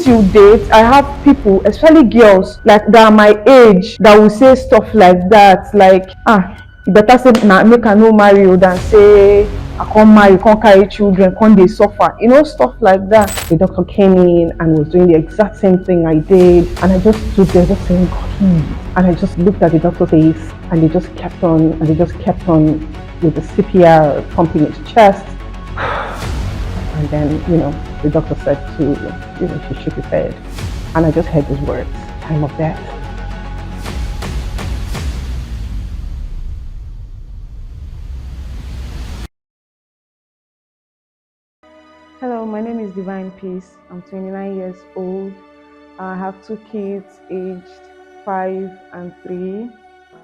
till date, I have people, especially girls, like that are my age, that will say stuff like that, like, you better say na make I no marry you than say I can't marry, can't carry children, can't they suffer, stuff like that. The doctor came in and was doing the exact same thing I did, and I just stood there just saying, God, please. And I just looked at the doctor's face, and they just kept on, with the CPR pumping his chest. And then, the doctor said she shook his head. And I just heard those words, time of death. Hello, my name is Divine Peace. I'm 29 years old. I have 2 kids aged 5 and 3.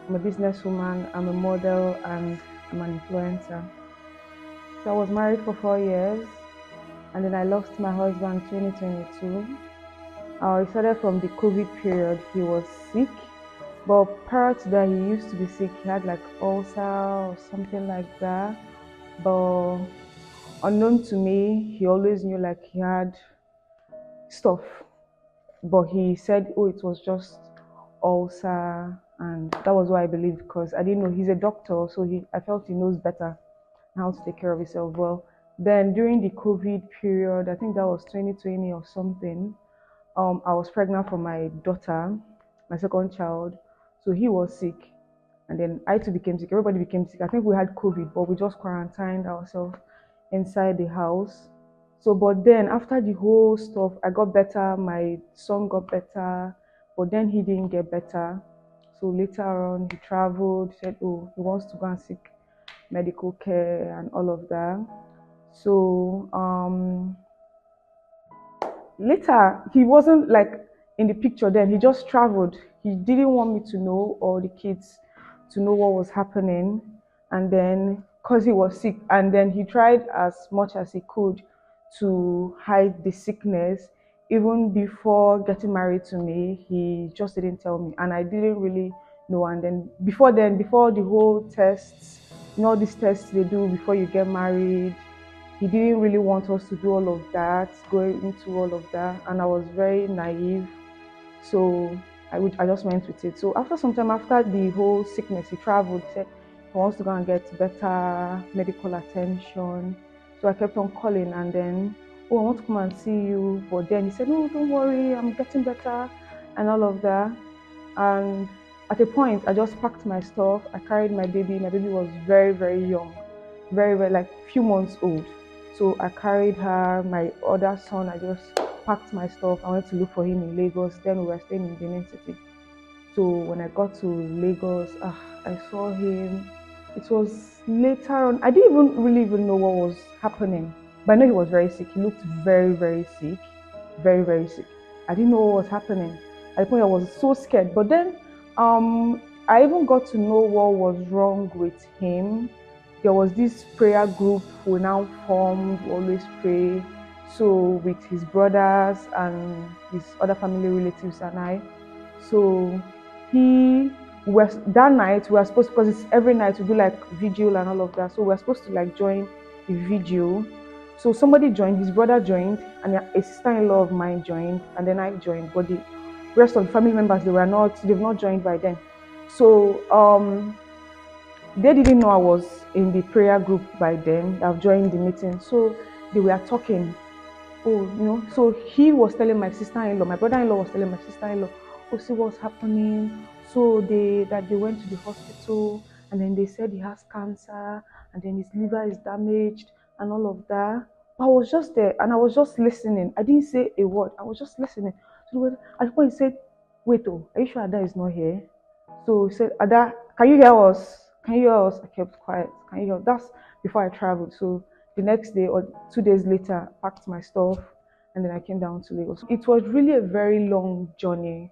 I'm a businesswoman, I'm a model, and I'm an influencer. So I was married for 4 years, and then I lost my husband in 2022. It started from the COVID period. He was sick, but prior to that, he used to be sick. He had like ulcer or something like that. But unknown to me, he always knew like he had stuff. But he said, oh, it was just ulcer, and that was what I believed, because I didn't know. He's a doctor, so I felt he knows better how to take care of himself. Well, then during the COVID period, I think that was 2020 or something, I was pregnant for my daughter, my second child. So he was sick, and then I too became sick. Everybody became sick. I think we had COVID, but we just quarantined ourselves inside the house. So, but then after the whole stuff, I got better. My son got better, but then he didn't get better. So later on, he traveled, said, oh, he wants to go and seek medical care and all of that. So later, he wasn't like in the picture then. He just traveled. He didn't want me to know, or the kids to know what was happening. And then, because he was sick, and then he tried as much as he could to hide the sickness. Even before getting married to me, he just didn't tell me, and I didn't really know. And then, before the whole tests, all these tests they do before you get married, he didn't really want us to do all of that, going into all of that, and I was very naive. So I just went with it. So after some time, after the whole sickness, he traveled, said he wants to go and get better medical attention. So I kept on calling, and then, oh, I want to come and see you. But then he said, no, don't worry, I'm getting better, and all of that. And at a point, I just packed my stuff. I carried my baby. My baby was very, very young, very, very, like few months old. So I carried her, my other son. I just packed my stuff. I went to look for him in Lagos. Then we were staying in Benin City. So when I got to Lagos, I saw him. It was later on. I didn't really know what was happening. But I know he was very sick. He looked very, very sick. Very, very sick. I didn't know what was happening. At the point I was so scared. But then I even got to know what was wrong with him. There was this prayer group we now formed, we always pray. So with his brothers and his other family relatives and I. So that night we were supposed, because it's every night we do like vigil and all of that. So we were supposed to like join the vigil. So somebody joined, his brother joined, and a sister-in-law of mine joined, and then I joined. But the rest of the family members, they've not joined by then. So they didn't know I was in the prayer group by then. I've joined the meeting. So they were talking. Oh, so he was telling my sister-in-law, my brother-in-law was telling my sister-in-law, oh, see what's happening. So they went to the hospital, and then they said he has cancer, and then his liver is damaged and all of that. I was just there, and I was just listening. I didn't say a word. I was just listening. So at the point he said, wait, are you sure Ada is not here? So he said, Ada, can you hear us? Can you hear us? I kept quiet. Can you hear us? That's before I traveled. So the next day or 2 days later, I packed my stuff, and then I came down to Lagos. It was really a very long journey,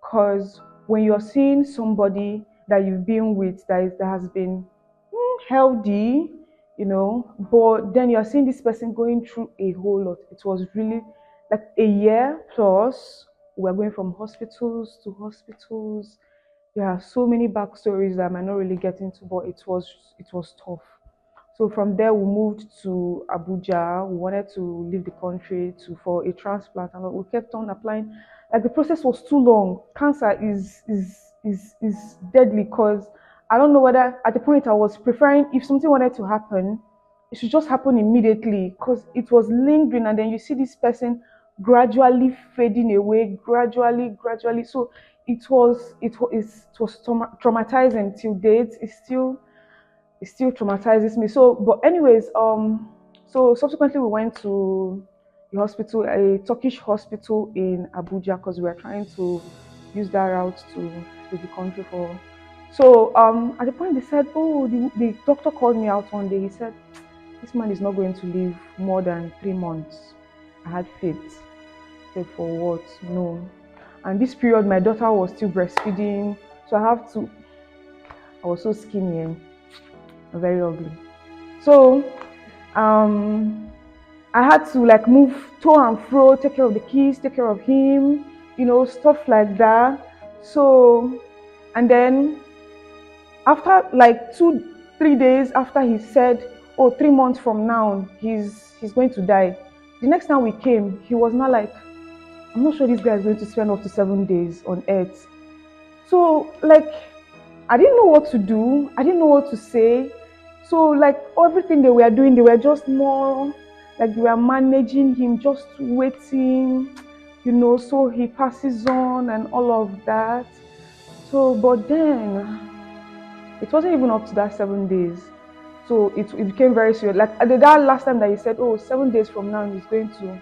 because when you're seeing somebody that you've been with that has been healthy, but then you're seeing this person going through a whole lot. It was really like a year plus. We're going from hospitals to hospitals. There are so many backstories that I might not really get into, but it was tough. So from there, we moved to Abuja. We wanted to leave the country to for a transplant, and we kept on applying. Like the process was too long. Cancer is deadly because I don't know whether at the point I was preferring if something wanted to happen, it should just happen immediately because it was lingering, and then you see this person gradually fading away, gradually. So it was traumatizing till date. It still traumatizes me. So, but anyways, so subsequently we went to the hospital, a Turkish hospital in Abuja, because we were trying to use that route to the country for. So, at the point they said, oh, the doctor called me out one day. He said, this man is not going to live more than 3 months. I had faith. I said, for what? No. And this period, my daughter was still breastfeeding, so I was so skinny and very ugly. So um I had to like move to and fro, take care of the kids, take care of him, stuff like that. So and then after like 2 3 days after he said, oh, 3 months from now he's going to die. The next time we came, he was not like, I'm not sure this guy is going to spend up to 7 days on earth. So like I didn't know what to do. I didn't know what to say. So like everything they were doing, they were just more like they were managing him, just waiting, so he passes on and all of that. So but then it wasn't even up to that 7 days. So it became very serious. Like at that last time that he said, oh, 7 days from now he's going to,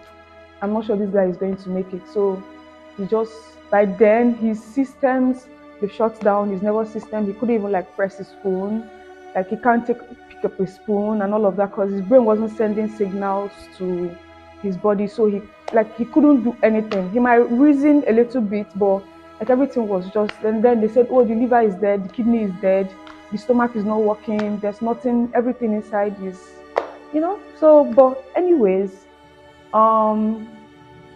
I'm not sure this guy is going to make it. So he just, by then his systems, they shut down his nervous system. He couldn't even like press his phone. Like he can't pick up a spoon and all of that because his brain wasn't sending signals to his body. So he couldn't do anything. He might reason a little bit, but like everything was just, and then they said, oh, the liver is dead, the kidney is dead, the stomach is not working, there's nothing, everything inside is, So, but anyways, um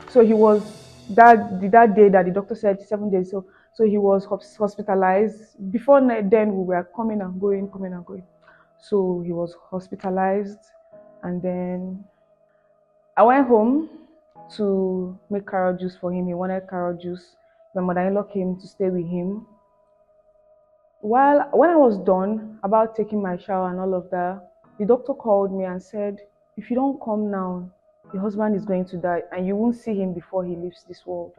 so he was that day that the doctor said 7 days. So he was hospitalized. Before then, we were coming and going. So he was hospitalized, and then I went home to make carrot juice for him. He wanted carrot juice. My mother-in-law came to stay with him. When I was done about taking my shower and all of that, the doctor called me and said, if you don't come now, your husband is going to die and you won't see him before he leaves this world.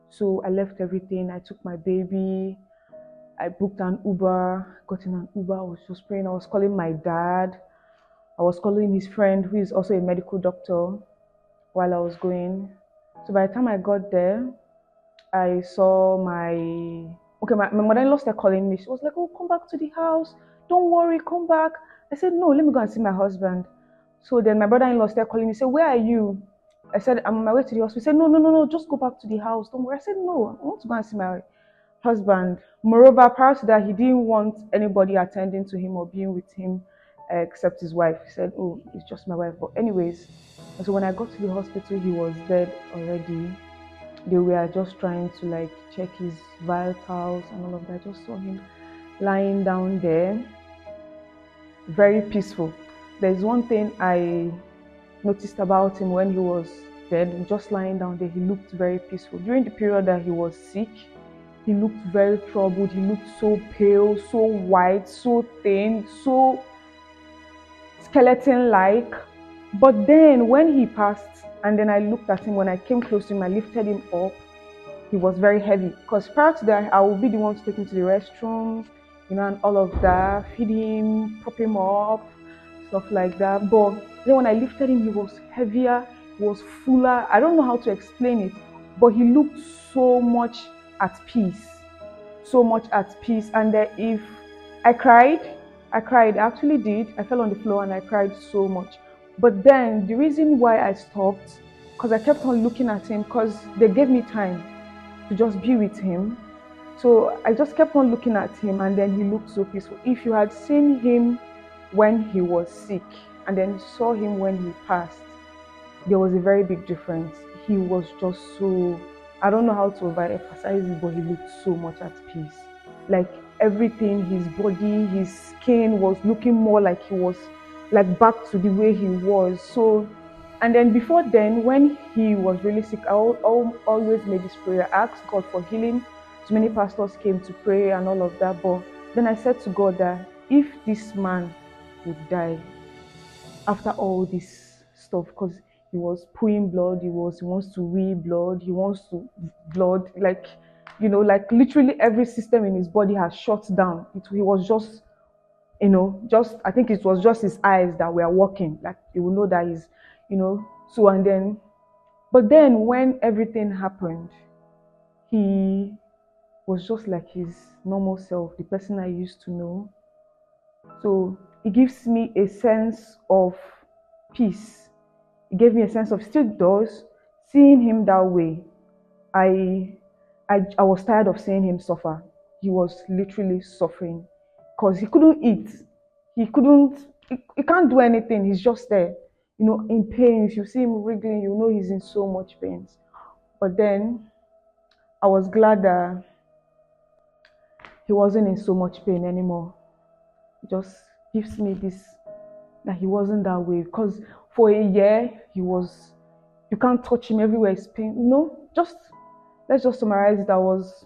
So I left everything. I took my baby. I booked an Uber, got in an Uber. I was just praying. I was calling my dad. I was calling his friend, who is also a medical doctor, while I was going. So by the time I got there, I saw my mother-in-law started calling me. She was like, oh, come back to the house. Don't worry, come back. I said, no, let me go and see my husband. So then my brother-in-law started calling me, said, where are you? I said, I'm on my way to the hospital. He said, no, just go back to the house. Don't worry. I said, no, I want to go and see my husband. Moreover, prior to that, he didn't want anybody attending to him or being with him except his wife. He said, oh, it's just my wife. But anyways, so when I got to the hospital, he was dead already. They were just trying to like check his vitals and all of that. I just saw him lying down there, very peaceful. There's one thing I noticed about him when he was dead, just lying down there, he looked very peaceful. During the period that he was sick, he looked very troubled. He looked so pale, so white, so thin, so skeleton-like. But then when he passed, and then I looked at him, when I came close to him, I lifted him up, he was very heavy. Because prior to that, I would be the one to take him to the restroom, and all of that, feed him, prop him up, stuff like that. But then when I lifted him, he was heavier, he was fuller. I don't know how to explain it, but he looked so much at peace. So much at peace. And if I cried, I actually did. I fell on the floor and I cried so much. But then the reason why I stopped, because I kept on looking at him, because they gave me time to just be with him. So I just kept on looking at him, and then he looked so peaceful. If you had seen him when he was sick and then saw him when he passed, there was a very big difference. He was just so, I don't know how to overemphasize it, but he looked so much at peace. Like everything, his body, his skin was looking more like he was like back to the way he was. So, and then before then, when he was really sick, always made this prayer. I asked God for healing. So many pastors came to pray and all of that. But then I said to God that if this man would die after all this stuff, because he was pooing blood, he wants to wee blood, he wants to blood, like, like literally every system in his body has shut down. He was just, just, I think it was just his eyes that were working. Like, you will know that he's, so, and then, but then when everything happened, he was just like his normal self, the person I used to know. So it gives me a sense of peace. It gave me a sense of, still does, seeing him that way. I was tired of seeing him suffer. He was literally suffering because he couldn't eat. He can't do anything. He's just there, in pain. If you see him wriggling, you know he's in so much pain. But then I was glad that he wasn't in so much pain anymore. It just gives me this, that he wasn't that way. Because for a year, you can't touch him, everywhere is pain. Let's just summarize it. That was,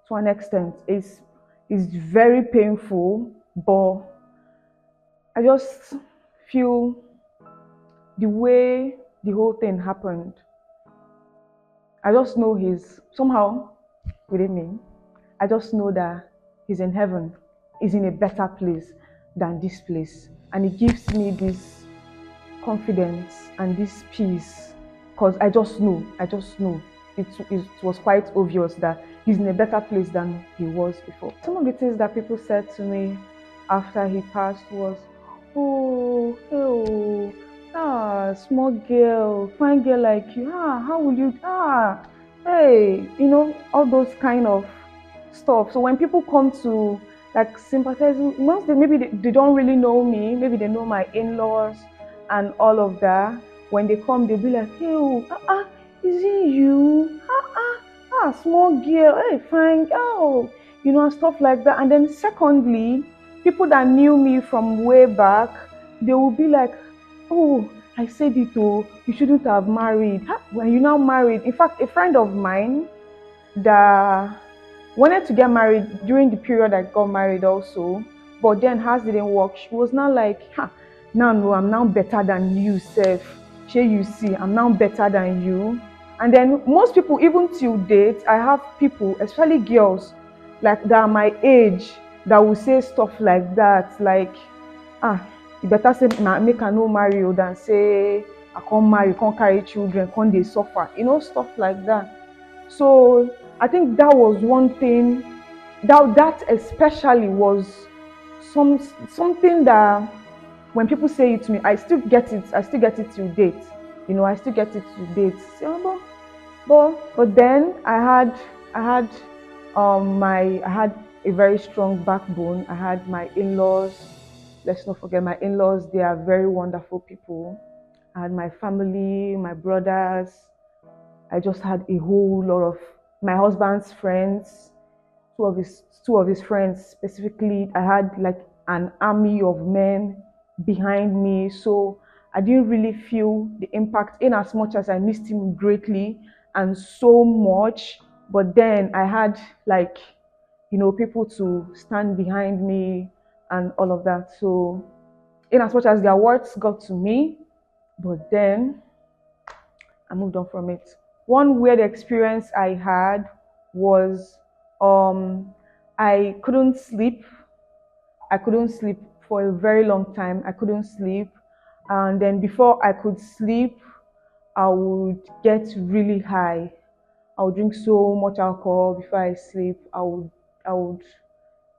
to an extent, it's very painful, but I just feel the way the whole thing happened, I just know he's somehow within me. I just know that he's in heaven. He's in a better place than this place. And it gives me this confidence and this peace, because I just know. It was quite obvious that he's in a better place than he was before. Some of the things that people said to me after he passed was, oh, small girl, fine girl like you, how will you, hey, all those kind of stuff. So when people come to like sympathize, once they don't really know me, maybe they know my in-laws and all of that, when they come, they'll be like, hey, is it you? Small girl, hey, fine girl, and stuff like that. And then secondly, people that knew me from way back, they will be like, oh, I said it, oh, you shouldn't have married. When you now married, in fact, a friend of mine that wanted to get married during the period I got married also, but then hers didn't work. She was now like, no, I'm now better than you, Seth. You see, I'm now better than you. And then most people, even till date, I have people, especially girls, like that are my age, that will say stuff like that, like, you better say, make I no marry, than say, I can't marry, can't carry children, can't they suffer, stuff like that. So I think that was one thing, that especially was something that when people say it to me, I still get it till date. I still get it to date. But then I had a very strong backbone. I had my in-laws. Let's not forget my in-laws. They are very wonderful people. I had my family, my brothers. I just had a whole lot of my husband's friends, two of his friends specifically. I had like an army of men behind me. So I didn't really feel the impact, in as much as I missed him greatly and so much. But then I had like, people to stand behind me and all of that. So in as much as their words got to me, but then I moved on from it. One weird experience I had was I couldn't sleep. For a very long time. I couldn't sleep. And then before I could sleep, I would get really high. I would drink so much alcohol before I sleep. I would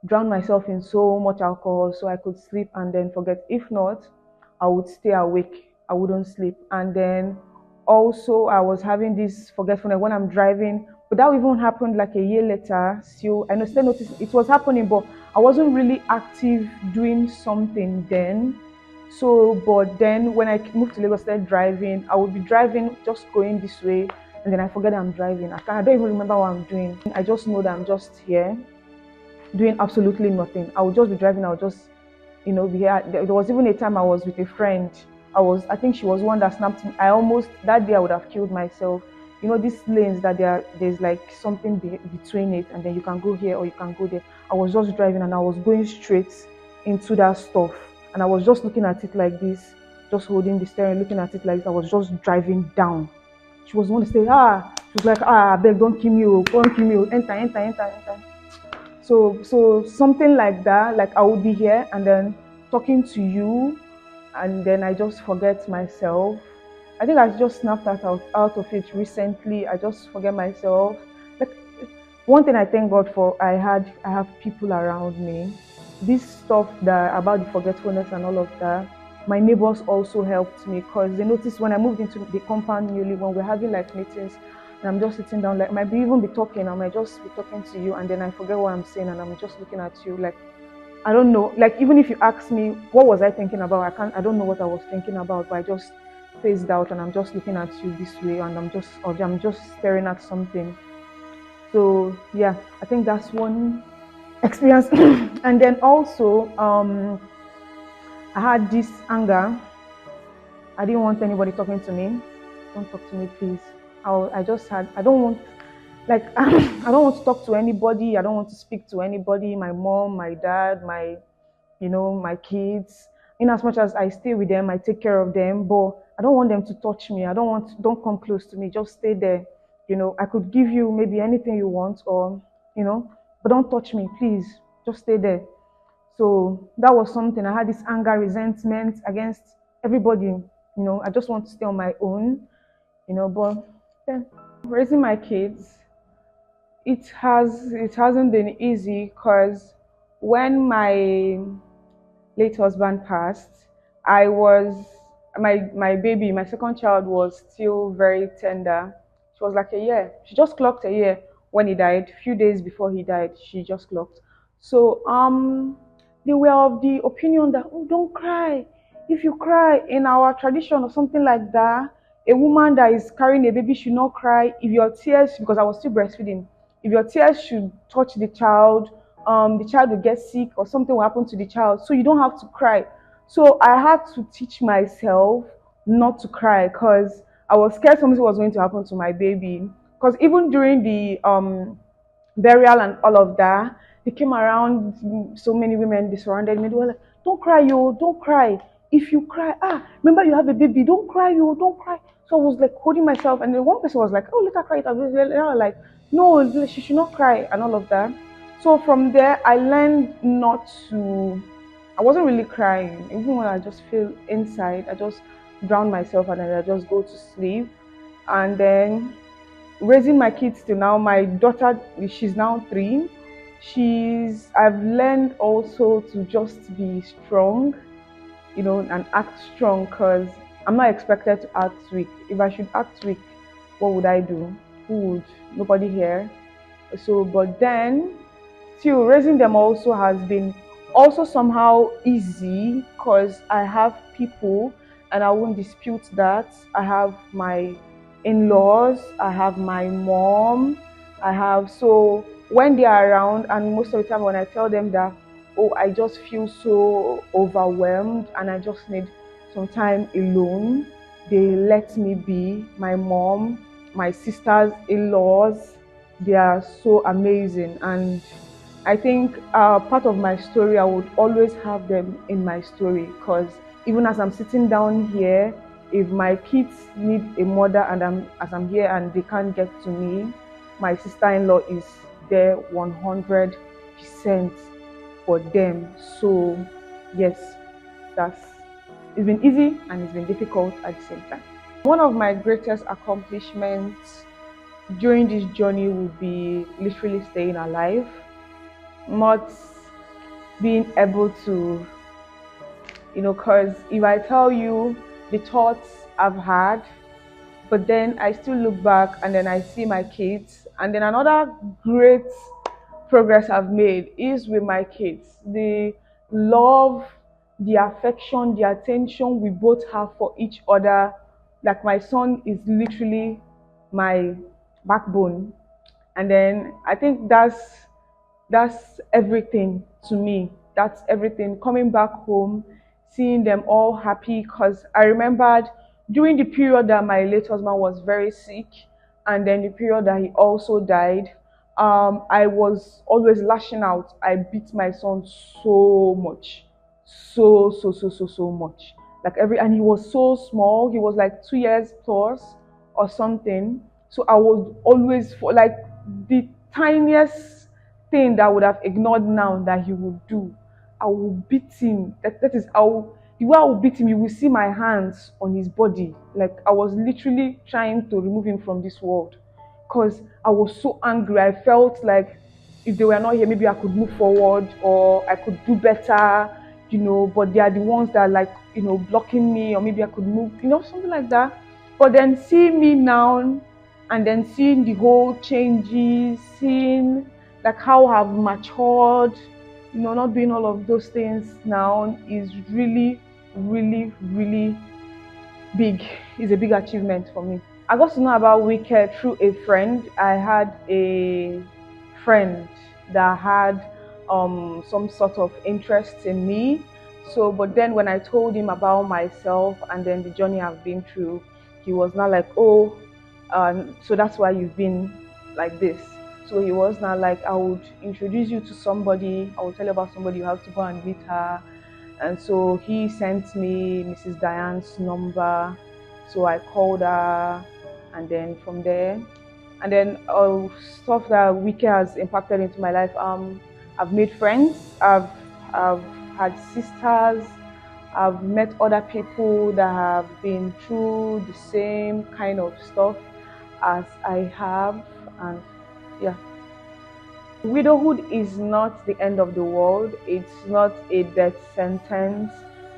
drown myself in so much alcohol so I could sleep and then forget. If not, I would stay awake. I wouldn't sleep. And then also I was having this forgetfulness when I'm driving, but that even happened like a year later. So I still noticed it was happening, but I wasn't really active doing something then. So, but then when I moved to Lagos, started driving, I would be driving, just going this way, and then I forget I'm driving. I don't even remember what I'm doing. I just know that I'm just here doing absolutely nothing. I would just be driving. I would just, we had, there was even a time I was with a friend. I think she was one that snapped me. I almost, that day I would have killed myself. These lanes that there's like something between it, and then you can go here or you can go there. I was just driving and I was going straight into that stuff, and I was just looking at it like this, just holding the steering, looking at it like this. I was just driving down. She was one to say, she was like, beg, don't kill me, oh, don't kill me, oh, enter, enter, enter, enter. So something like that, like I would be here and then talking to you, and then I just forget myself. I think I just snapped out of it recently. I just forget myself. Like, one thing I thank God for, I have people around me. This stuff that about the forgetfulness and all of that, my neighbors also helped me, because they noticed when I moved into the compound newly, when we're having like meetings, and I'm just sitting down, like, I might even be talking, I might just be talking to you, and then I forget what I'm saying, and I'm just looking at you, like, I don't know. Like, even if you ask me what was I thinking about, I don't know what I was thinking about, but I just phased out and I'm just looking at you this way, and I'm just staring at something. So yeah, I think that's one experience. And then also, I had this anger. I didn't want anybody talking to me. Don't talk to me, please. I don't want, like, I don't want to talk to anybody. I don't want to speak to anybody. My mom, my dad, my kids. In as much as I stay with them, I take care of them, but I don't want them to touch me. Don't come close to me. Just stay there. I could give you maybe anything you want, or, but don't touch me, please. Just stay there. So that was something. I had this anger, resentment against everybody. I just want to stay on my own, but then raising my kids, it hasn't been easy, because when my late husband passed, I was my baby, my second child, was still very tender. She was like a year. She just clocked a year when he died. A few days before he died, she just clocked. So they were of the opinion that, oh, don't cry. If you cry, in our tradition or something like that, a woman that is carrying a baby should not cry. If your tears, because I was still breastfeeding, if your tears should touch the child will get sick or something will happen to the child. So you don't have to cry. So I had to teach myself not to cry, because I was scared something was going to happen to my baby. Because even during the burial and all of that, they came around, so many women, they surrounded me. They were like, don't cry, yo, don't cry. If you cry, remember you have a baby, don't cry, yo, don't cry. So I was like holding myself, and then one person was like, oh, let her cry. I was like, no, she should not cry, and all of that. So from there, I learned not to, I wasn't really crying. Even when I just feel inside, I just drown myself and then I just go to sleep. And then raising my kids till now, my daughter, she's now 3. I've learned also to just be strong, and act strong, because I'm not expected to act weak. If I should act weak, what would I do? Who would? Nobody here. So, but then, still raising them also has been also somehow easy, because I have people, and I won't dispute that. I have my in-laws, I have my mom, so when they are around, and most of the time when I tell them that, oh, I just feel so overwhelmed and I just need some time alone, they let me be. My mom, my sisters, in-laws, they are so amazing. And I think part of my story, I would always have them in my story, because even as I'm sitting down here, if my kids need a mother and as I'm here and they can't get to me, my sister-in-law is there 100% for them. So yes, it's been easy and it's been difficult at the same time. One of my greatest accomplishments during this journey would be literally staying alive, not being able to, because if I tell you the thoughts I've had, but then I still look back and then I see my kids, and then another great progress I've made is with my kids. The love, the affection, the attention we both have for each other. Like, my son is literally my backbone. And then I think that's everything to me. that's everything. Coming back home, seeing them all happy, because I remembered during the period that my late husband was very sick, and then the period that he also died, I was always lashing out. I beat my son so much, so much. Like every, and he was so small. He was like 2 years plus or something. So I was always for like the tiniest thing that I would have ignored now that he would do, I will beat him. That is how the way I will beat him. You will see my hands on his body. Like I was literally trying to remove him from this world, because I was so angry. I felt like if they were not here, maybe I could move forward or I could do better, but they are the ones that are like, blocking me, or maybe I could move, something like that. But then seeing me now, and then seeing the whole changes, seeing like how I've matured, not doing all of those things now is really, really, really big. Is a big achievement for me. I got to know about WiCare through a friend. I had a friend that had some sort of interest in me. So, but then when I told him about myself and then the journey I've been through, he was not like, oh, so that's why you've been like this. So he was not like, I would introduce you to somebody, I will tell you about somebody, you have to go and meet her. And so he sent me Mrs. Diane's number. So I called her, and then from there, and then stuff that WiCare has impacted into my life. I've made friends. I've had sisters. I've met other people that have been through the same kind of stuff as I have, and yeah. Widowhood is not the end of the world. It's not a death sentence.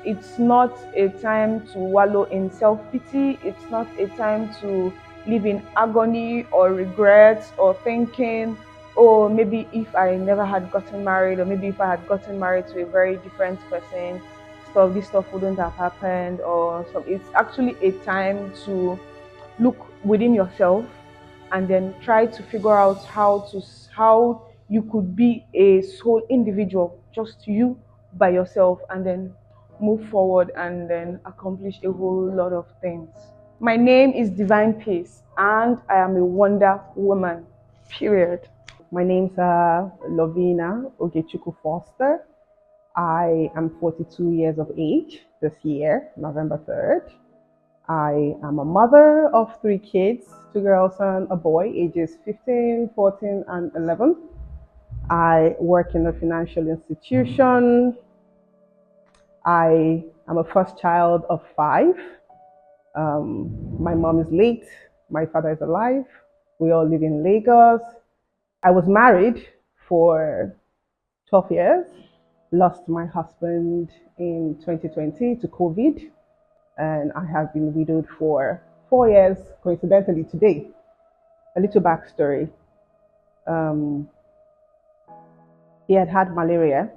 It's not a time to wallow in self-pity. It's not a time to live in agony or regret or thinking, oh, maybe if I never had gotten married, or maybe if I had gotten married to a very different person, this stuff wouldn't have happened. Or so it's actually a time to look within yourself and then try to figure out how you could be a sole individual, just you by yourself, and then move forward and then accomplish a whole lot of things. My name is Divine Peace, and I am a Wonder Woman, period. My name's Lovina Foster. I am 42 years of age this year, November 3rd. I am a mother of 3 kids, 2 girls and a boy, ages 15, 14, and 11. I work in a financial institution. I am a first child of 5. My mom is late. My father is alive. We all live in Lagos. I was married for 12 years. Lost my husband in 2020 to COVID. And I have been widowed for 4 years, coincidentally today. A little backstory. He had had malaria,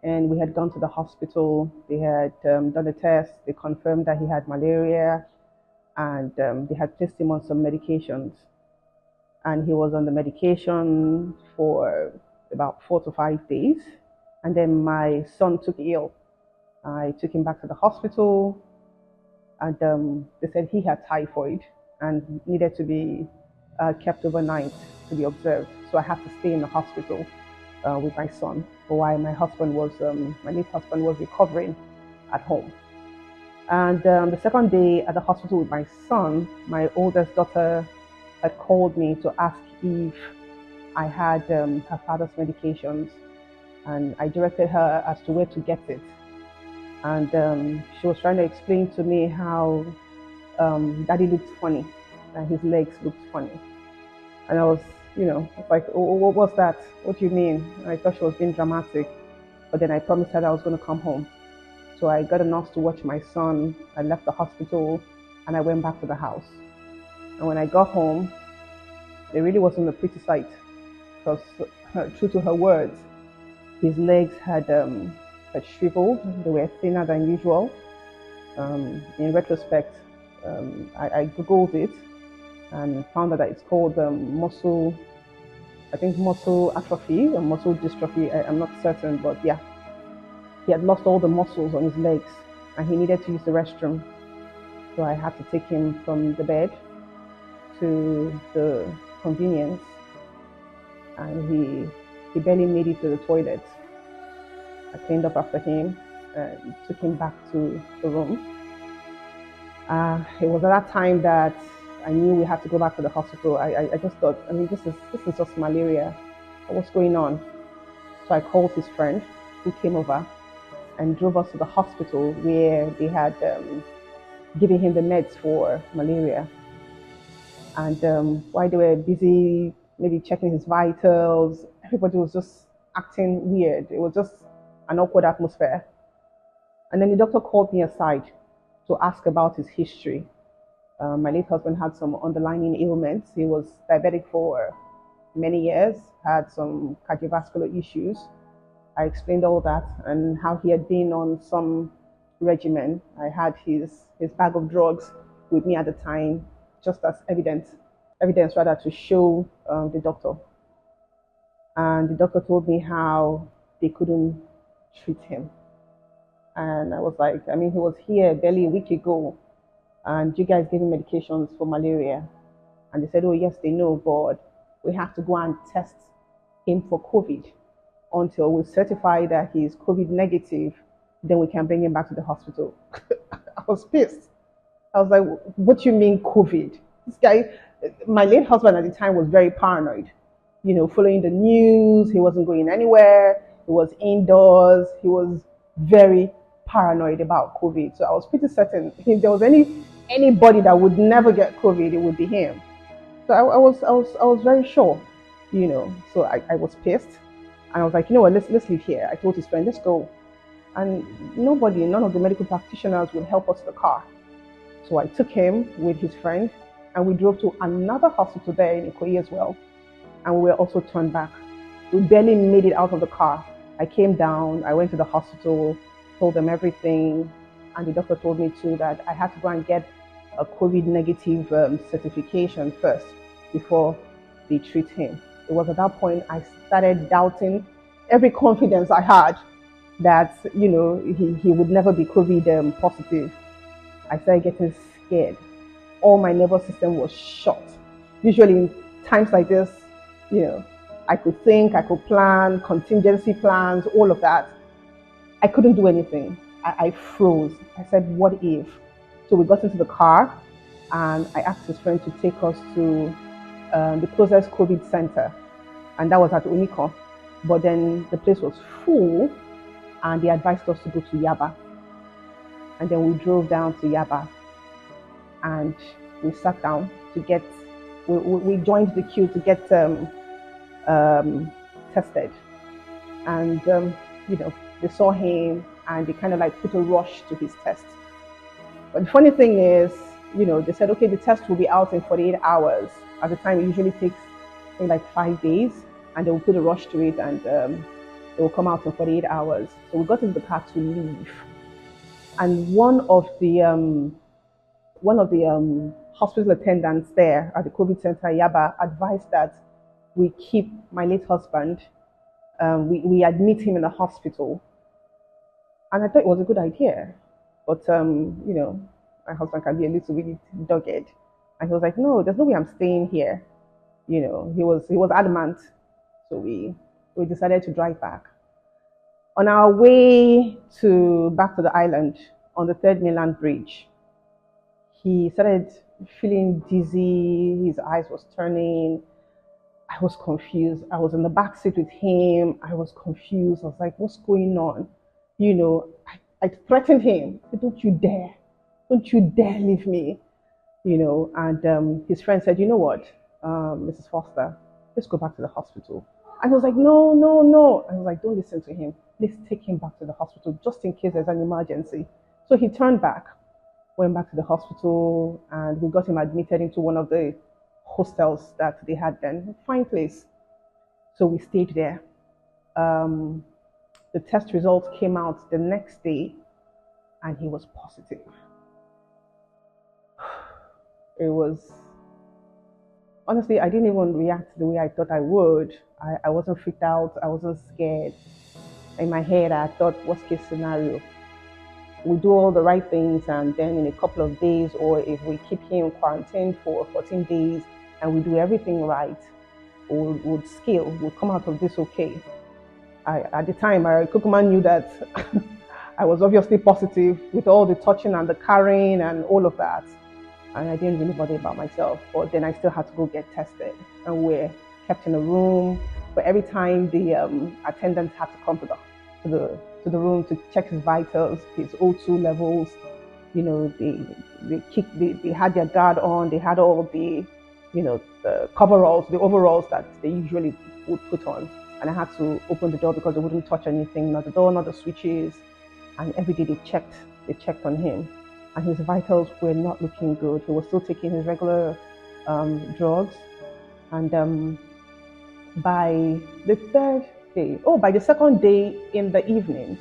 and we had gone to the hospital. They had done a test. They confirmed that he had malaria, and they had placed him on some medications. And he was on the medication for about 4 to 5 days. And then my son took ill. I took him back to the hospital, and they said he had typhoid and needed to be kept overnight to be observed. So I had to stay in the hospital with my son while my late husband was recovering at home. And the second day at the hospital with my son, my oldest daughter had called me to ask if I had her father's medications, and I directed her as to where to get it. And she was trying to explain to me how daddy looked funny, and his legs looked funny. And I was, like, oh, what was that? What do you mean? And I thought she was being dramatic, but then I promised her that I was going to come home. So I got a nurse to watch my son. I left the hospital, and I went back to the house. And when I got home, it really wasn't a pretty sight, because true to her words, his legs had shriveled. They were thinner than usual. In retrospect, I googled it and found out that it's called muscle atrophy or muscle dystrophy. I'm not certain, but yeah. He had lost all the muscles on his legs and he needed to use the restroom. So I had to take him from the bed to the convenience, and he barely made it to the toilet. I cleaned up after him and took him back to the room. It was at that time that I knew we had to go back to the hospital. I just thought, I mean, this is just malaria. What's going on? So I called his friend who came over and drove us to the hospital where they had given him the meds for malaria. And while they were busy, maybe checking his vitals, everybody was just acting weird. It was just an awkward atmosphere. And then the doctor called me aside to ask about his history. My late husband had some underlying ailments. He was diabetic for many years, had some cardiovascular issues. I explained all that and how he had been on some regimen. I had his bag of drugs with me at the time, just as evidence rather to show the doctor. And the doctor told me how they couldn't treat him. And I was like, I mean, he was here barely a week ago, and you guys gave him medications for malaria. And they said, oh, yes, they know, but we have to go and test him for COVID until we certify that he's COVID negative, then we can bring him back to the hospital. I was pissed. I was like, what do you mean COVID? This guy, my late husband at the time was very paranoid, following the news. He wasn't going anywhere. He was indoors. He was very paranoid about COVID. So I was pretty certain if there was anybody that would never get COVID, it would be him. So I was very sure, So I was pissed, and I was like, you know what, let's leave here. I told his friend, let's go, and none of the medical practitioners would help us to the car. So I took him with his friend, and we drove to another hospital there in Ikoyi as well, and we were also turned back. We barely made it out of the car. I came down, I went to the hospital, told them everything, and the doctor told me too that I had to go and get a COVID negative certification first before they treat him. It was at that point I started doubting every confidence I had that he would never be COVID positive. I started getting scared. All my nervous system was shot. Usually in times like this, I could think, I could plan, contingency plans, all of that. I couldn't do anything. I froze. I said, what if? So we got into the car, and I asked his friend to take us to the closest COVID center, and that was at Oniko. But then the place was full, and they advised us to go to Yaba. And then we drove down to Yaba, and we sat down to get, we joined the queue to get tested. And, they saw him, and they kind of like put a rush to his test. But the funny thing is, they said, okay, the test will be out in 48 hours. At the time, it usually takes like 5 days, and they will put a rush to it, and it will come out in 48 hours. So we got into the car to leave, and one of the hospital attendants there at the COVID center, Yaba, advised that we keep my late husband. We admit him in the hospital, and I thought it was a good idea. But my husband can be a little bit dogged, and he was like, "No, there's no way I'm staying here." He was adamant. So we decided to drive back. On our way back to the island on the third mainland bridge, he started feeling dizzy. His eyes was turning. I was confused. I was in the back seat with him. I was confused. I was like, "What's going on?" I threatened him. I said, don't you dare leave me." And his friend said, "You know what, Mrs. Foster, let's go back to the hospital." And he was like, "No, no, no." I was like, "Don't listen to him. Let's take him back to the hospital just in case there's an emergency." So he turned back, went back to the hospital, and we got him admitted into one of the hostels that they had then. Fine place. So we stayed there. The test results came out the next day, and he was positive. It was, honestly, I didn't even react the way I thought I would. I wasn't freaked out. I wasn't scared. In my head, I thought, worst case scenario, we do all the right things, and then in a couple of days, or if we keep him quarantined for 14 days and we do everything right, we'll come out of this okay. At the time, I Kukuma knew that I was obviously positive with all the touching and the carrying and all of that. And I didn't really bother about myself. But then I still had to go get tested. And we're kept in a room. But every time the attendants had to come to the to the room to check his vitals, his O2 levels. They had their guard on. They had all the, the coveralls, the overalls that they usually would put on. And I had to open the door because they wouldn't touch anything, not the door, not the switches. And every day they checked on him, and his vitals were not looking good. He was still taking his regular drugs, and by the third day, oh, by the second day in the evening,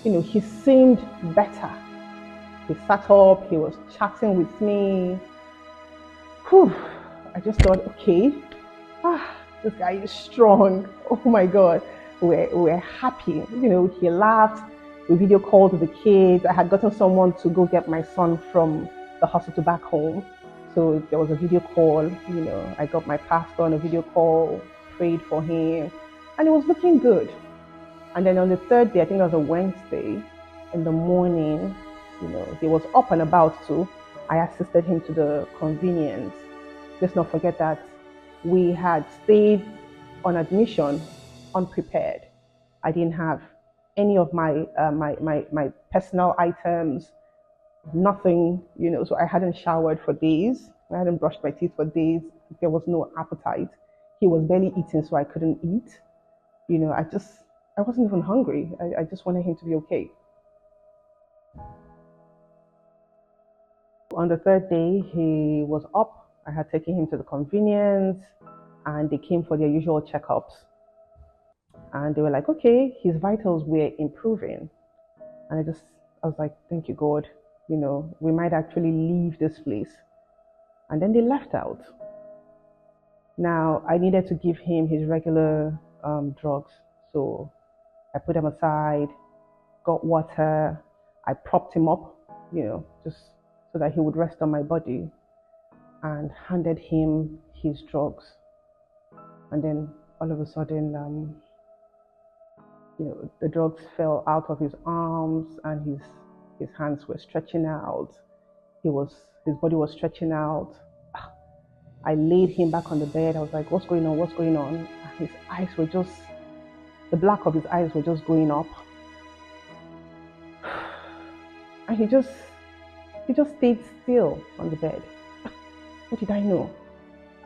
he seemed better. He sat up, he was chatting with me. Whew, I just thought, okay, this guy is strong. Oh my God, we're happy. He laughed. We video called the kids. I had gotten someone to go get my son from the hospital back home. So there was a video call. I got my pastor on a video call, prayed for him, and it was looking good. And then on the third day, I think it was a Wednesday, in the morning, he was up and about too. I assisted him to the convenience. Let's not forget that we had stayed on admission unprepared. I didn't have any of my personal items, nothing, so I hadn't showered for days. I hadn't brushed my teeth for days. There was no appetite. He was barely eating, so I couldn't eat. I wasn't even hungry. I just wanted him to be okay. On the third day, he was up. I had taken him to the convenience, and they came for their usual checkups. And they were like, okay, his vitals were improving. And I was like, thank you, God. We might actually leave this place. And then they left out. Now, I needed to give him his regular drugs. So I put them aside, got water. I propped him up, just so that he would rest on my body, and handed him his drugs. And then all of a sudden, the drugs fell out of his arms, and his hands were stretching out. His body was stretching out. I laid him back on the bed. I was like, what's going on? What's going on? And his eyes were the black of his eyes were just going up. And he just stayed still on the bed. What did I know?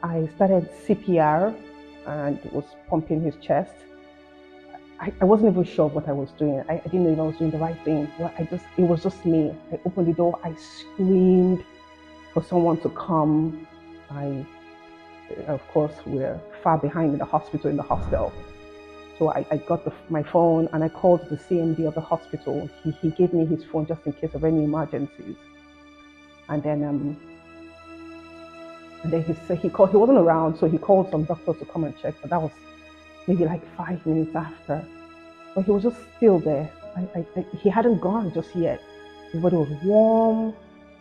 I started CPR and was pumping his chest. I wasn't even sure what I was doing. I didn't know if I was doing the right thing. It was just me. I opened the door. I screamed for someone to come. Of course, we're far behind in the hospital, in the hostel. So I got my phone and I called the CMD of the hospital. He gave me his phone just in case of any emergencies. And then he said he wasn't around, so he called some doctors to come and check. But that was maybe like 5 minutes after. But he was just still there. He hadn't gone just yet. His body was warm,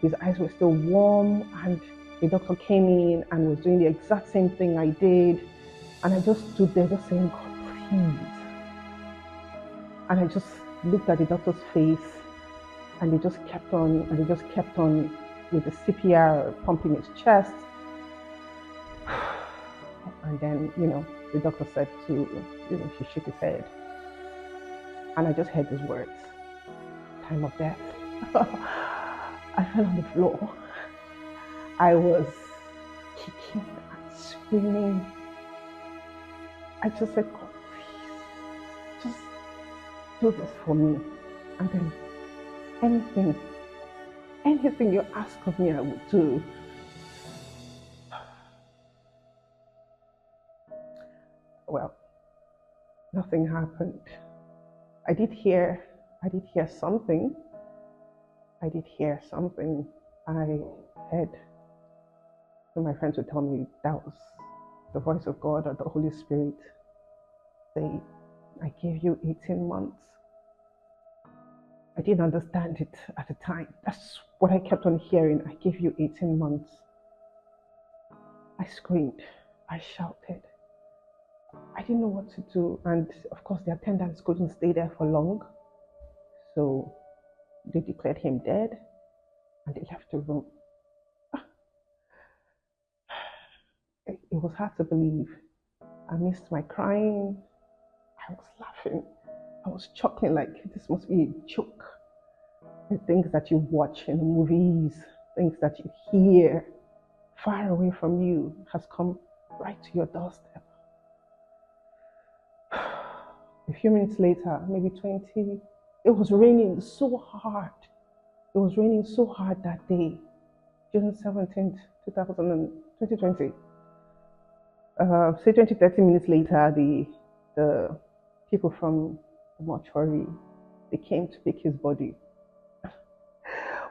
his eyes were still warm, and the doctor came in and was doing the exact same thing I did. And I just stood there just saying, God, please. And I just looked at the doctor's face, and he just kept on with the CPR pumping his chest. And then, the doctor said she shook his head. And I just heard these words, time of death. I fell on the floor. I was kicking and screaming. I just said, God, please, just do this for me. And then anything you ask of me, I will do. Well, nothing happened. I did hear something. I heard, so my friends would tell me that was the voice of God or the Holy Spirit say, I gave you 18 months. I didn't understand it at the time. That's what I kept on hearing. I gave you 18 months. I screamed. I shouted. I didn't know what to do. And of course, the attendants couldn't stay there for long. So they declared him dead and they left the room. It was hard to believe. I missed my crying. I was laughing. I was chuckling like this must be a joke. The things that you watch in the movies, things that you hear far away from you has come right to your doorstep. A few minutes later, maybe 20, it was raining so hard. It was raining so hard that day, June 17th, 2020. Say 20, 30 minutes later, the people from the mortuary, they came to pick his body.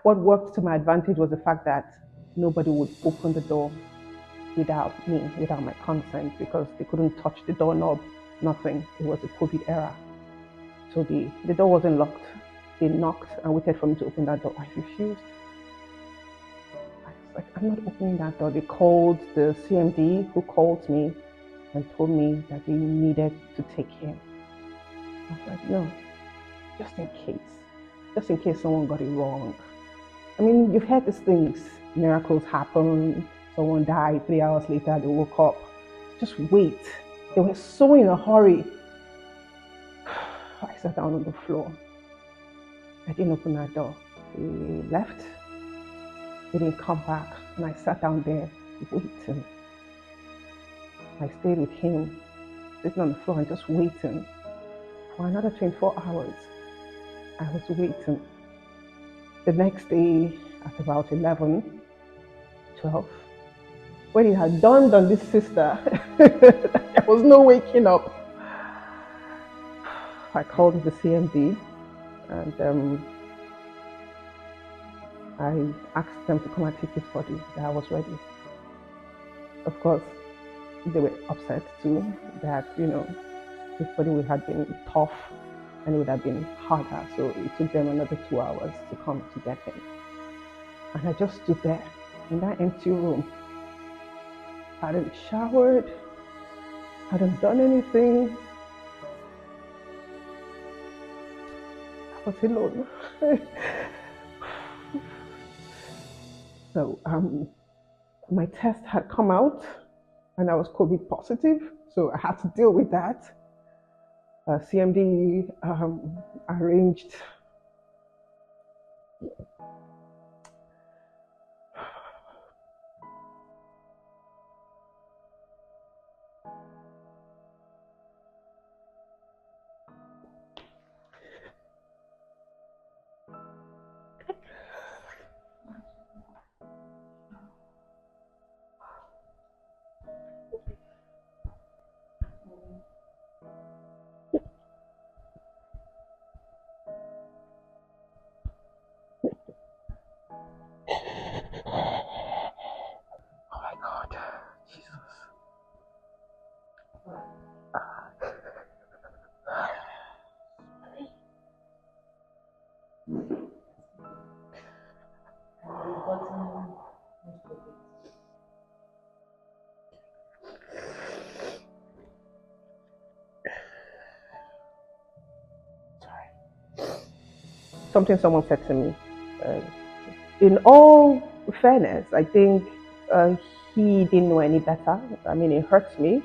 What worked to my advantage was the fact that nobody would open the door without me, without my consent, because they couldn't touch the doorknob, nothing. It was a COVID era. So the door wasn't locked. They knocked and waited for me to open that door. I refused. I was like, I'm not opening that door. They called the CMD who called me and told me that they needed to take him. I was like, no, just in case someone got it wrong. I mean, you've heard these things, miracles happen, someone died, 3 hours later they woke up. Just wait. They were so in a hurry. I sat down on the floor. I didn't open that door. They left. They didn't come back. And I sat down there waiting. I stayed with him, sitting on the floor and just waiting. For another 24 hours, I was waiting. The next day, at about 11, 12, when it had dawned on this sister, there was no waking up. I called the CMD and I asked them to come and take his body, that I was ready. Of course, they were upset too that, his body had been tough and it would have been harder. So it took them another 2 hours to come to get him. And I just stood there in that empty room. I hadn't showered, hadn't done anything. I was alone. So my test had come out and I was COVID positive. So I had to deal with that. CMD arranged something someone said to me. In all fairness, I think he didn't know any better. I mean, it hurts me.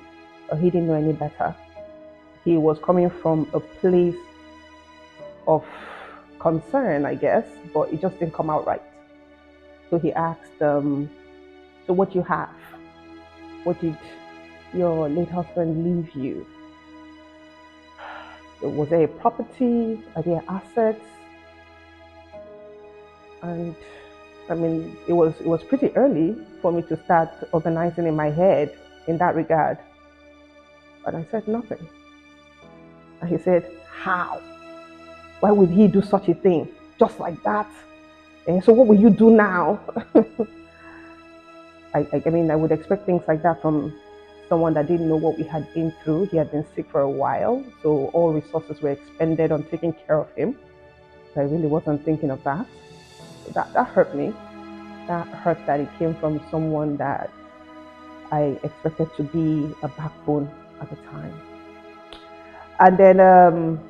He didn't know any better. He was coming from a place of concern, I guess, but it just didn't come out right. So he asked, so what do you have? What did your late husband leave you? Was there a property? Are there assets? And I mean, it was pretty early for me to start organizing in my head in that regard. But I said nothing. And he said, how? Why would he do such a thing? Just like that? And so what will you do now? I mean, I would expect things like that from someone that didn't know what we had been through. He had been sick for a while, so all resources were expended on taking care of him. So I really wasn't thinking of that. So that hurt me. That hurt that it came from someone that I expected to be a backbone at the time. And then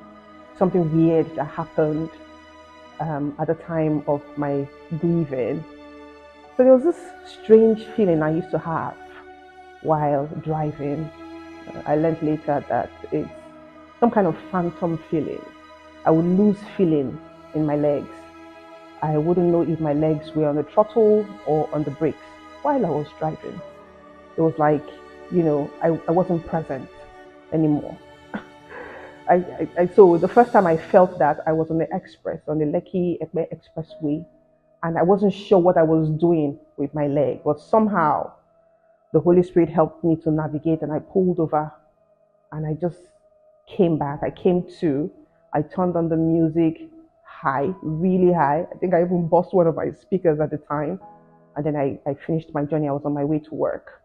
something weird that happened at the time of my grieving. So there was this strange feeling I used to have while driving. I learned later that it's some kind of phantom feeling. I would lose feeling in my legs. I wouldn't know if my legs were on the throttle or on the brakes while I was driving. It was like, I wasn't present anymore. So the first time I felt that, I was on the on the Lekki Expressway, and I wasn't sure what I was doing with my leg, but somehow the Holy Spirit helped me to navigate, and I pulled over and I just came back. I came to, I turned on the music high, really high. I think I even bust one of my speakers at the time. And then I finished my journey. I was on my way to work.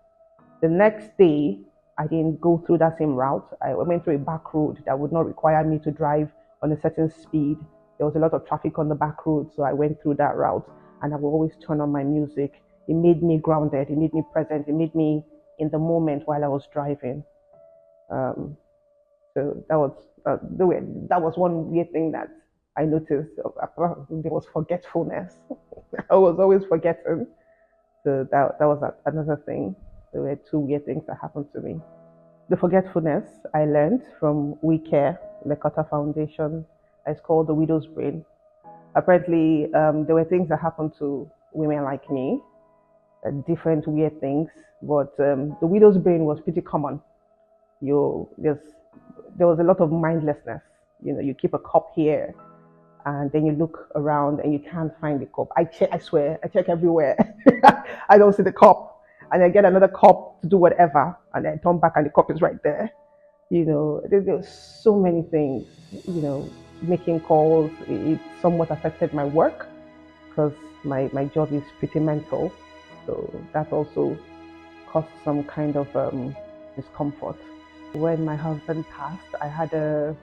The next day, I didn't go through that same route. I went through a back road that would not require me to drive on a certain speed. There was a lot of traffic on the back road, so I went through that route, and I would always turn on my music. It made me grounded, it made me present, it made me in the moment while I was driving. So that was one weird thing that I noticed. There was forgetfulness. I was always forgetting. So that was another thing. There were two weird things that happened to me. The forgetfulness I learned from WiCare Lekota Foundation. It's called the widow's brain. Apparently, there were things that happened to women like me, different weird things, but the widow's brain was pretty common. There was a lot of mindlessness. You keep a cup here, and then you look around and you can't find the cup. I swear, I check everywhere. I don't see the cup, and I get another cup to do whatever, and then turn back and the cup is right there. There's so many things. Making calls, it somewhat affected my work because my job is pretty mental, so that also caused some kind of discomfort. When my husband passed, I had an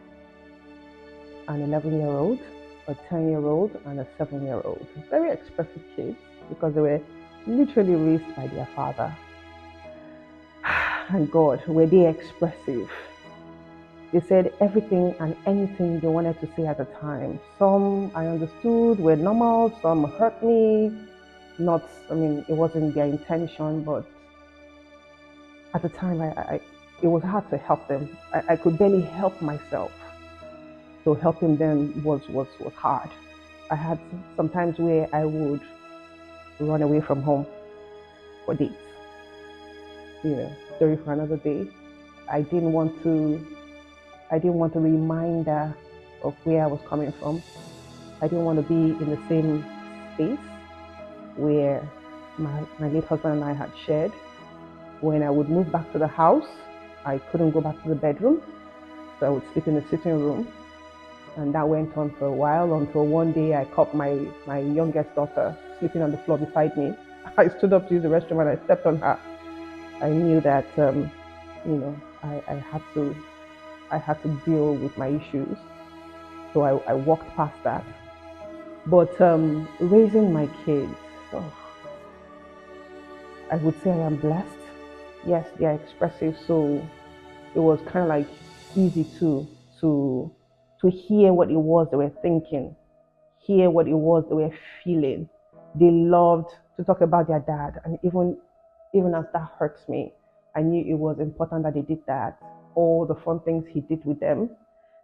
11-year-old, a 10-year-old, and a 7-year-old. Very expressive kids because they were literally raised by their father. And God, were they expressive. They said everything and anything they wanted to say at the time. Some I understood were normal, some hurt me. It wasn't their intention, but at the time, it was hard to help them. I could barely help myself. So helping them was hard. I had some times where I would run away from home for days. Story for another day. I didn't want a reminder of where I was coming from. I didn't want to be in the same space where my late husband and I had shared. When I would move back to the house, I couldn't go back to the bedroom, so I would sleep in the sitting room. And that went on for a while until one day I caught my youngest daughter sleeping on the floor beside me. I stood up to use the restroom and I stepped on her. I knew that, I had to deal with my issues. So I walked past that. But raising my kids, I would say I am blessed. Yes, they are expressive, so it was kind of like easy to hear what it was they were thinking, hear what it was they were feeling. They loved to talk about their dad, and even as that hurts me, I knew it was important that they did that. All the fun things he did with them.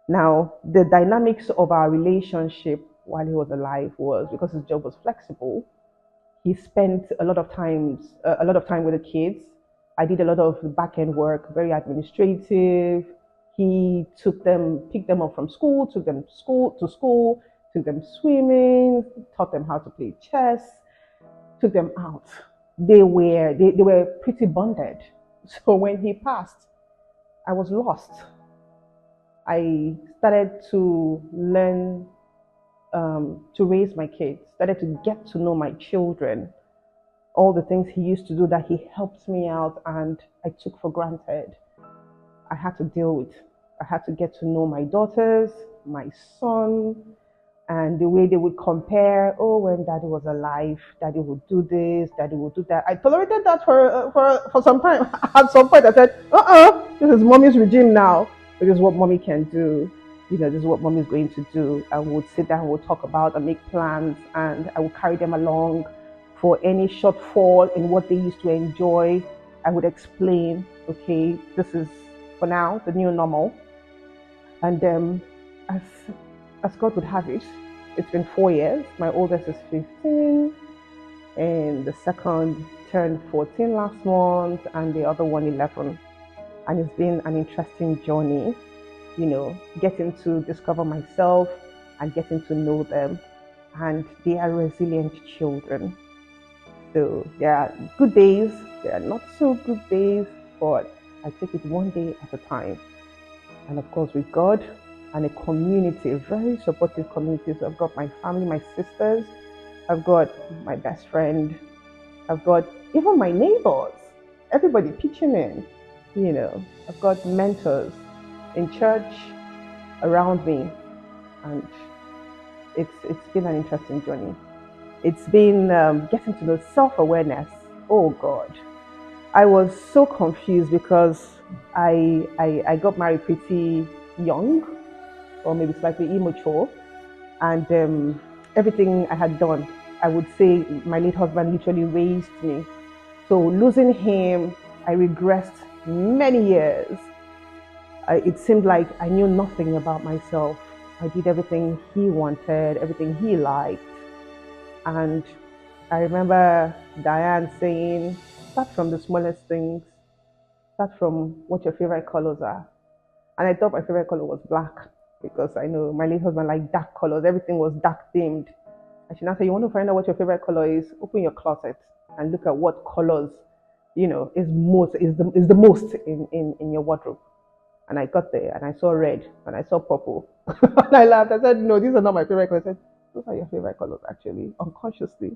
Now, the dynamics of our relationship while he was alive was because his job was flexible. He spent a lot of time with the kids. I did a lot of back-end work, very administrative. He picked them up from school, took them to school, took them swimming, taught them how to play chess, took them out. They were pretty bonded. So when he passed, I was lost. I started to learn to raise my kids, started to get to know my children all the things he used to do that he helped me out and I took for granted, I had to deal with. I had to get to know my daughters, my son, and the way they would compare. Oh, when daddy was alive, daddy would do this, daddy would do that. I tolerated that for some time. At some point, I said, this is mommy's regime now. This is what mommy can do. This is what mommy is going to do. And we would sit down, we'll talk about and make plans, and I would carry them along for any shortfall in what they used to enjoy. I would explain, okay, this is for now the new normal. And as as God would have it, it's been 4 years. My oldest is 15, and the second turned 14 last month, and the other one 11. And it's been an interesting journey, getting to discover myself and getting to know them. And they are resilient children. So there are good days, there are not so good days, but I take it one day at a time. And of course, with God and a community, a very supportive community. So I've got my family, my sisters, I've got my best friend, I've got even my neighbors, everybody pitching in. I've got mentors in church around me, and it's been an interesting journey. It's been getting to know self-awareness. Oh God, I was so confused because I got married pretty young, or maybe slightly immature, and everything I had done, I would say my late husband literally raised me. So losing him, I regressed many years. It seemed like I knew nothing about myself. I did everything he wanted, everything he liked. And I remember Diane saying, start from the smallest things, start from what your favorite colors are. And I thought my favorite color was black because I know my late husband liked dark colors. Everything was dark themed. And she now said, you want to find out what your favorite color is? Open your closet and look at what colors, is the most in your wardrobe. And I got there and I saw red and I saw purple. And I laughed. I said, no, these are not my favorite colors. I said, those are your favorite colors, actually, unconsciously.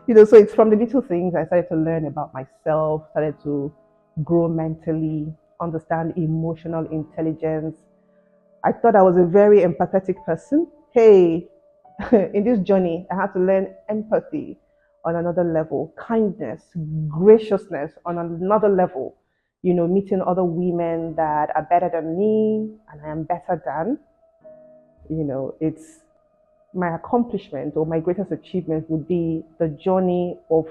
So it's from the little things I started to learn about myself, started to grow mentally, understand emotional intelligence. I thought I was a very empathetic person. Hey, in this journey, I had to learn empathy on another level, kindness, graciousness on another level. Meeting other women that are better than me and I am better than. It's my accomplishment or my greatest achievement would be the journey of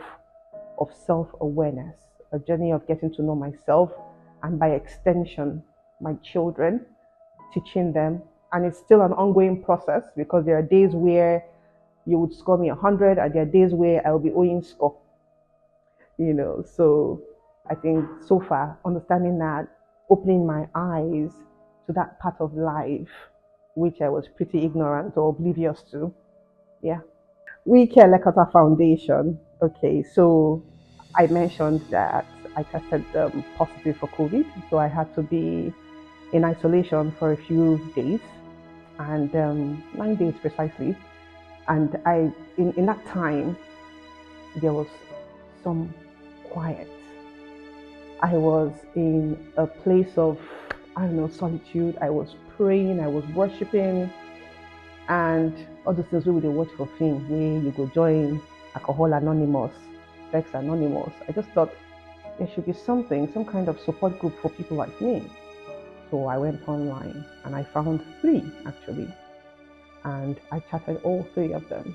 self-awareness, a journey of getting to know myself and by extension, my children, teaching them. And it's still an ongoing process because there are days where you would score me 100 and there are days where I will be owing score. So I think so far, understanding that, opening my eyes to that part of life, which I was pretty ignorant or oblivious to. Yeah. WiCare Lekota Foundation. Okay, so I mentioned that I tested positive for COVID, so I had to be in isolation for a few days, and 9 days precisely. And in that time, there was some quiet. I was in a place of, solitude. I was praying, I was worshiping, and all those things we would watch for film where you go join Alcohol Anonymous, Sex Anonymous. I just thought there should be some kind of support group for people like me. So I went online and I found 3 actually, and I chatted all 3 of them.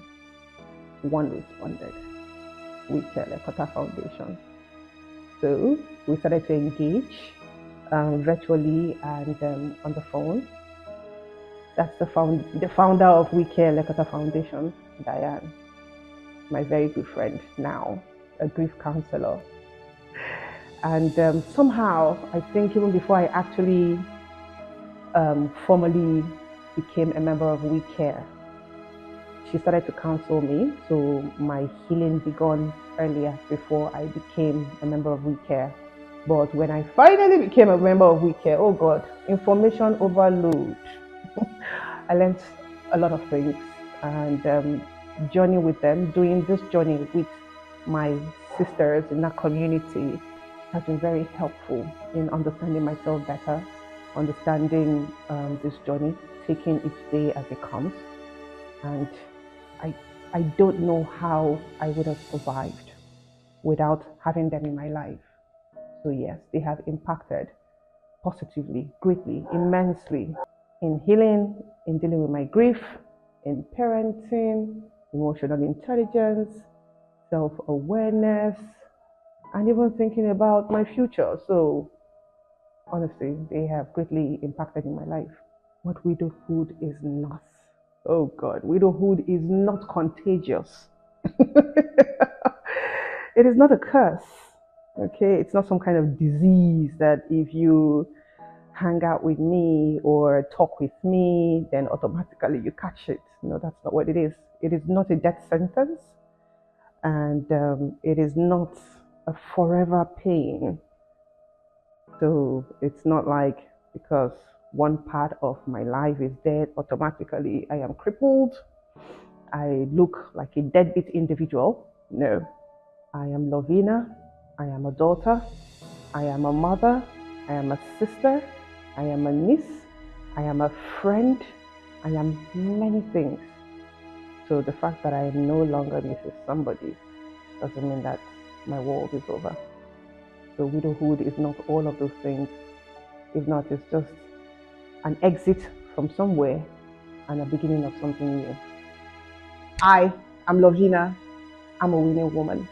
One responded, WiCare Lekota Foundation. So we started to engage virtually and on the phone. That's the founder of WiCare Lekota Foundation, Diane, my very good friend now, a grief counselor. And somehow, I think even before I actually formally became a member of WiCare, she started to counsel me. So my healing began earlier before I became a member of WiCare. But when I finally became a member of WiCare, oh God, information overload. I learned a lot of things and journey with them, doing this journey with my sisters in that community has been very helpful in understanding myself better, understanding this journey, taking each day as it comes. And I, I don't know how I would have survived without having them in my life. So yes, they have impacted positively, greatly, immensely in healing, in dealing with my grief, in parenting, emotional intelligence, self-awareness, and even thinking about my future. So honestly, they have greatly impacted in my life. What widowhood is not. Oh God, widowhood is not contagious. It is not a curse. Okay, it's not some kind of disease that if you hang out with me or talk with me, then automatically you catch it. No, that's not what it is. It is not a death sentence, and it is not a forever pain. So it's not like because one part of my life is dead, automatically I am crippled. I look like a deadbeat individual. No, I am Lovina. I am a daughter. I am a mother. I am a sister. I am a niece. I am a friend. I am many things. So the fact that I am no longer Mrs. Somebody doesn't mean that my world is over. So widowhood is not all of those things. If not, it's just an exit from somewhere and a beginning of something new. I am Lovina. I'm a winning woman.